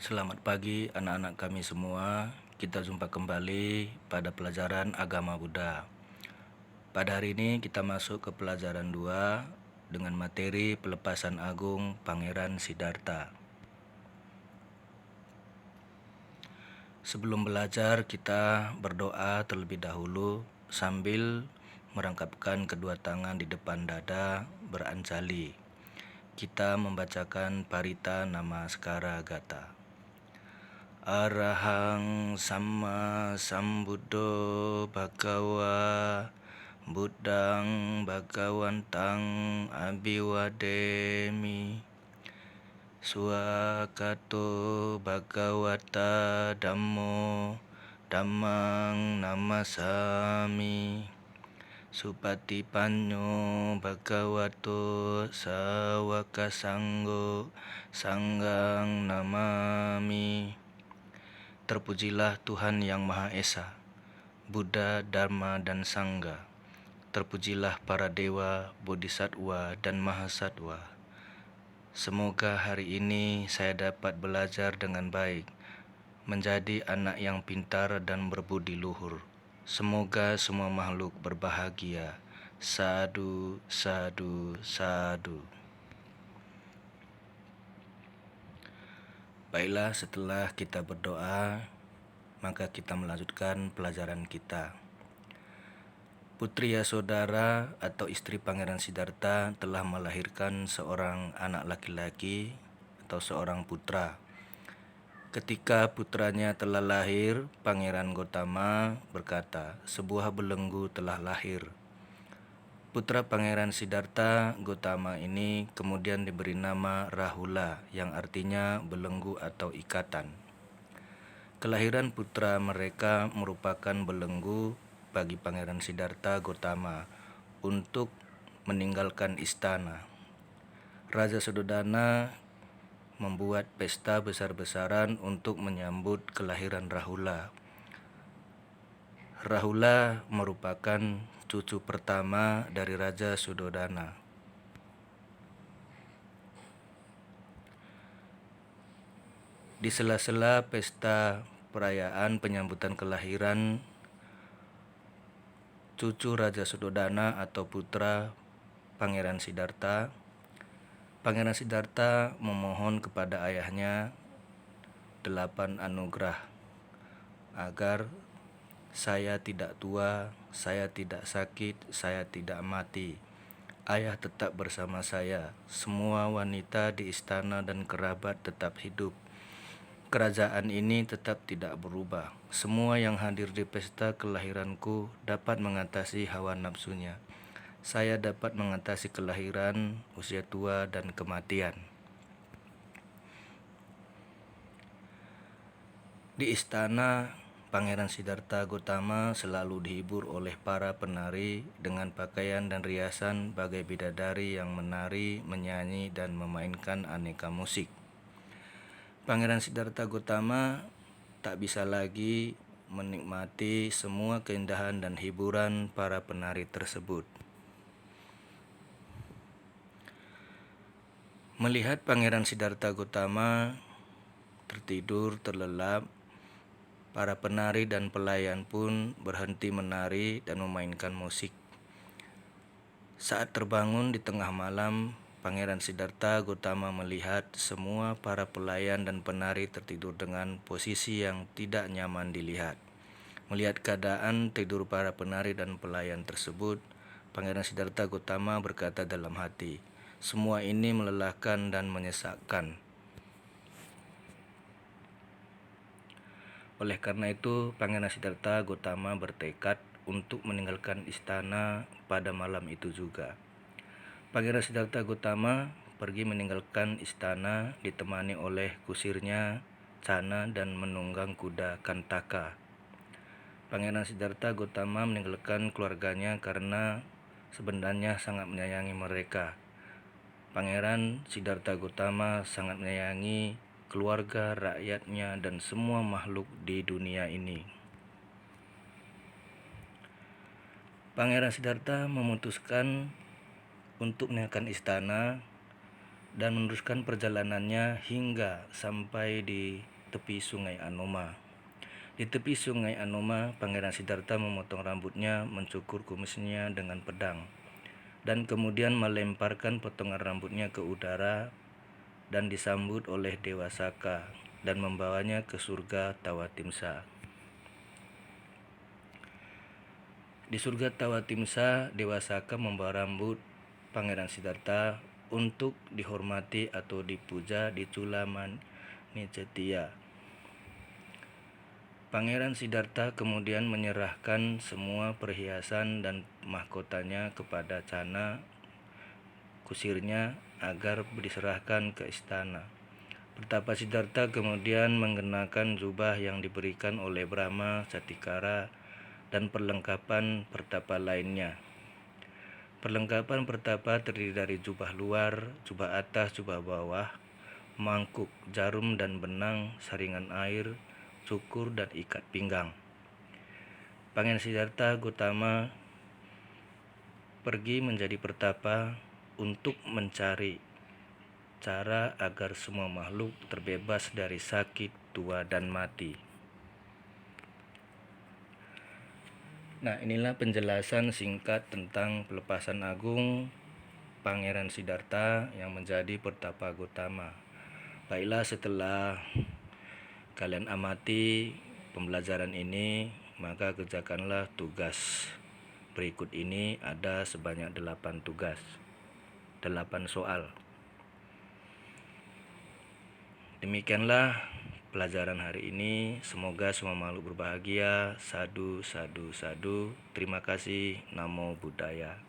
Selamat pagi anak-anak kami semua. Kita jumpa kembali pada pelajaran agama Buddha. Pada hari ini kita masuk ke pelajaran 2 dengan materi pelepasan agung Pangeran Siddhartha. Sebelum belajar kita berdoa terlebih dahulu sambil merangkapkan kedua tangan di depan dada beranjali. Kita membacakan Parita Namaskara Gata. Arahang Samma Sambuddho Bhagava Buddhang Bhagawantang Abhiwademi Swakato Bhagavata Dhammo Dhammang Namasami Supatipanno Bhagavato Sawaka Sanggo Sanggang Namami. Terpujilah Tuhan Yang Maha Esa, Buddha, Dharma, dan Sangha. Terpujilah para dewa, bodhisattva, dan mahasatwa. Semoga hari ini saya dapat belajar dengan baik, menjadi anak yang pintar dan berbudi luhur. Semoga semua makhluk berbahagia. Sadu, sadu, sadu. Baiklah, setelah kita berdoa, maka kita melanjutkan pelajaran kita. Putri Yasodhara atau istri Pangeran Siddhartha telah melahirkan seorang anak laki-laki atau seorang putra. Ketika putranya telah lahir, Pangeran Gotama berkata, "Sebuah belenggu telah lahir." Putra Pangeran Siddhartha Gotama ini kemudian diberi nama Rahula, yang artinya belenggu atau ikatan. Kelahiran putra mereka merupakan belenggu bagi Pangeran Siddhartha Gotama untuk meninggalkan istana. Raja Suddhodana membuat pesta besar-besaran untuk menyambut kelahiran Rahula. Rahula merupakan cucu pertama dari Raja Suddhodana. Di sela-sela pesta perayaan penyambutan kelahiran cucu Raja Suddhodana atau putra Pangeran Siddhartha, Pangeran Siddhartha memohon kepada ayahnya 8 anugerah agar saya tidak tua, saya tidak sakit, saya tidak mati. Ayah tetap bersama saya. Semua wanita di istana dan kerabat tetap hidup. Kerajaan ini tetap tidak berubah. Semua yang hadir di pesta kelahiranku dapat mengatasi hawa nafsunya. Saya dapat mengatasi kelahiran, usia tua, dan kematian. Di istana, Pangeran Siddhartha Gotama selalu dihibur oleh para penari dengan pakaian dan riasan bagai bidadari yang menari, menyanyi, dan memainkan aneka musik. Pangeran Siddhartha Gotama tak bisa lagi menikmati semua keindahan dan hiburan para penari tersebut. Melihat Pangeran Siddhartha Gotama tertidur terlelap, para penari dan pelayan pun berhenti menari dan memainkan musik. Saat terbangun di tengah malam, Pangeran Siddhartha Gotama melihat semua para pelayan dan penari tertidur dengan posisi yang tidak nyaman dilihat. Melihat keadaan tidur para penari dan pelayan tersebut, Pangeran Siddhartha Gotama berkata dalam hati, "Semua ini melelahkan dan menyesakkan." Oleh karena itu, Pangeran Siddhartha Gotama bertekad untuk meninggalkan istana pada malam itu juga. Pangeran Siddhartha Gotama pergi meninggalkan istana ditemani oleh kusirnya Cana dan menunggang kuda Kantaka. Pangeran Siddhartha Gotama meninggalkan keluarganya karena sebenarnya sangat menyayangi mereka. Pangeran Siddhartha Gotama sangat menyayangi keluarga, rakyatnya, dan semua makhluk di dunia ini. Pangeran Siddhartha memutuskan untuk meninggalkan istana dan meneruskan perjalanannya hingga sampai di tepi sungai Anoma. Di tepi sungai Anoma, Pangeran Siddhartha memotong rambutnya, mencukur kumisnya dengan pedang, dan kemudian melemparkan potongan rambutnya ke udara dan disambut oleh Dewa Saka dan membawanya ke surga Tawatimsa. Di surga Tawatimsa, Dewa Saka membawa rambut Pangeran Siddhartha untuk dihormati atau dipuja di Culamanijatiya. Pangeran Siddhartha kemudian menyerahkan semua perhiasan dan mahkotanya kepada Cana kusirnya agar diserahkan ke istana. Pertapa Siddhartha kemudian mengenakan jubah yang diberikan oleh Brahma, Satikara, dan perlengkapan pertapa lainnya. Perlengkapan pertapa terdiri dari jubah luar, jubah atas, jubah bawah, mangkuk, jarum dan benang, saringan air, cukur, dan ikat pinggang. Pangeran Siddhartha Gautama pergi menjadi pertapa untuk mencari cara agar semua makhluk terbebas dari sakit, tua, dan mati. Nah, inilah penjelasan singkat tentang pelepasan agung Pangeran Siddhartha yang menjadi pertapa Gautama. Baiklah, setelah kalian amati pembelajaran ini, maka kerjakanlah tugas berikut ini. Ada sebanyak 8 tugas, 8 soal. Demikianlah pelajaran hari ini. Semoga semua makhluk berbahagia. Sadu, sadu, sadu. Terima kasih. Namo Buddhaya.